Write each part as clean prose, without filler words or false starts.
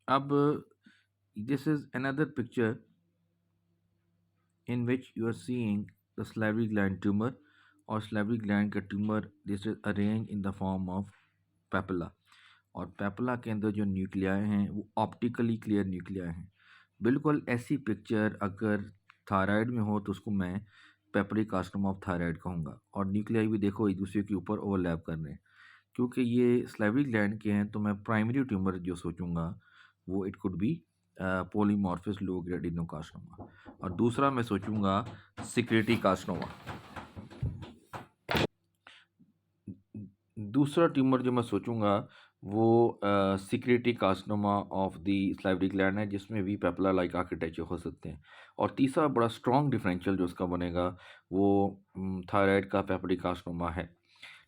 अब this is another picture in which you are seeing the salivary gland tumor और salivary gland का tumor. This is arranged in the form of papilla और पेपला के अंदर जो nuclei हैं वो ऑप्टिकली क्लियर न्यूक्लियाई हैं. बिल्कुल ऐसी पिक्चर अगर थायराइड में हो तो उसको मैं पेपरी कार्सिनोमा ऑफ थायराइड कहूँगा. और न्यूक्लियाई भी देखो एक दूसरे के ऊपर ओवरलैप कर रहे हैं. क्योंकि ये स्लाइवरी ग्लैंड के हैं तो मैं प्राइमरी ट्यूमर जो सोचूंगा वो it could be polymorphous low grade adenocarcinoma. और दूसरा मैं सोचूंगा सिक्रेटरी कार्सिनोमा. दूसरा ट्यूमर जो मैं सोचूंगा वो secretory carcinoma of the salivary gland है जिसमें भी पेपला लाइक आर्किटेक्चर हो सकते हैं. और तीसरा बड़ा स्ट्रॉन्ग डिफरेंशियल जो उसका बनेगा वो थायराइड का पेपरी कार्सिनोमा है.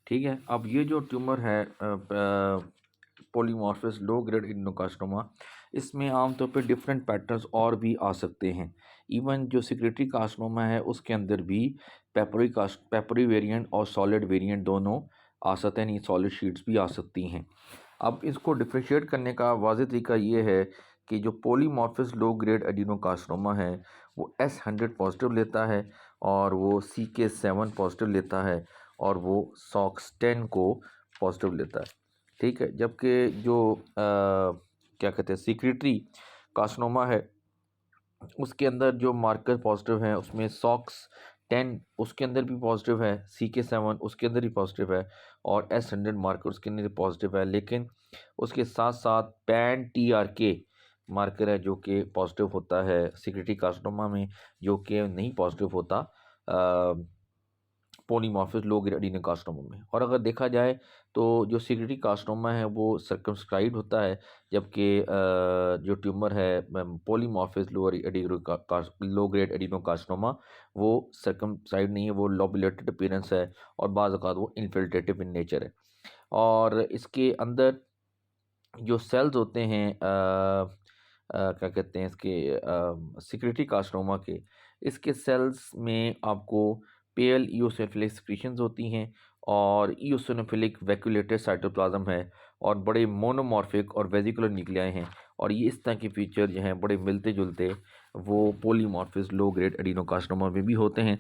ठीक है. अब ये जो ट्यूमर है पोलीमॉर्फिस लो ग्रेड एडिनोकार्सिनोमा इसमें आमतौर पे डिफरेंट पैटर्न्स और भी आ सकते हैं. इवन जो सिक्रेटरी कार्सिनोमा है उसके अंदर भी पेपरी वेरिएंट और सॉलिड वेरिएंट दोनों आ सकते हैं. सॉलिड शीट्स भी आ सकती हैं. अब इसको डिफ्रेंशिएट करने का वाज़ेह तरीका ये है कि जो पोलीमॉर्फिस लो ग्रेड एडिनोकार्सिनोमा है वो S100 पॉजिटिव लेता है और वो CK7 पॉजिटिव लेता है और वो SOX10 को पॉजिटिव लेता है. ठीक है. जबकि जो क्या कहते हैं सिक्रेटरी कार्सिनोमा है उसके अंदर जो मार्कर पॉजिटिव हैं उसमें SOX10 उसके अंदर भी पॉजिटिव है, CK7 उसके अंदर भी पॉजिटिव है और S100 मार्कर उसके अंदर पॉजिटिव है. लेकिन उसके साथ साथ पैन TRK मार्कर है जो कि पॉजिटिव होता है सिक्रेटरी कार्सिनोमा में, जो कि नहीं पॉजिटिव होता पोलीमॉर्फिस लो ग्रेड एडिनोकार्सिनोमा में. और अगर देखा जाए तो जो सिक्रेटरी कार्सिनोमा है वो सर्कमस्क्राइब्ड होता है जबकि जो ट्यूमर है पोलीमॉर्फिस लो ग्रेड एडिनोकार्सिनोमा वो सर्कमस्क्राइब्ड नहीं है, वो लोबुलेटेड अपीयरेंस है और बाज़ औक़ात वो इन्फिल्ट्रेटिव इन नेचर है. और इसके अंदर जो सेल्स होते हैं क्या कहते हैं इसके सिक्रेटरी कार्सिनोमा के, इसके सेल्स में आपको पेल ईओसिनोफिलिक सिक्रीशंस होती हैं और ईओसिनोफिलिक वैक्यूलेटेड साइटोप्लाज्म है और बड़े मोनोमॉर्फिक और वेजिकुलर न्यूक्लियाई हैं. और ये इस तरह के फीचर जो हैं बड़े मिलते जुलते वो पोलीमॉर्फिस लो ग्रेड एडिनोकार्सिनोमा में भी होते हैं.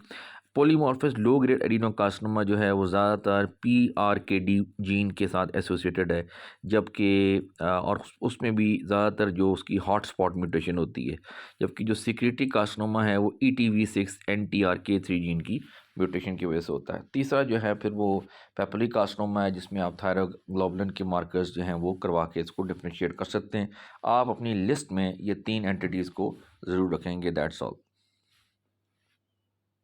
पोलीमॉर्फिस लो ग्रेड एडिनोकार्सिनोमा जो है वो ज़्यादातर PRKD जीन के साथ एसोसिएटेड है, जबकि और उसमें भी ज़्यादातर जो उसकी हॉट स्पॉट म्यूटेशन होती है. जबकि जो सिक्रेटरी कार्सिनोमा है वो ETV6 NTRK3 जीन की म्यूटेशन की वजह से होता है. तीसरा जो है फिर वो पेपरी कार्सिनोमा है जिसमें आप थायरोग्लोबुलिन के मार्कर्स जो हैं वो करवा के इसको डिफ्रेंशिएट कर सकते हैं. आप अपनी लिस्ट में ये 3 एंटिटीज़ को ज़रूर रखेंगे. That's all.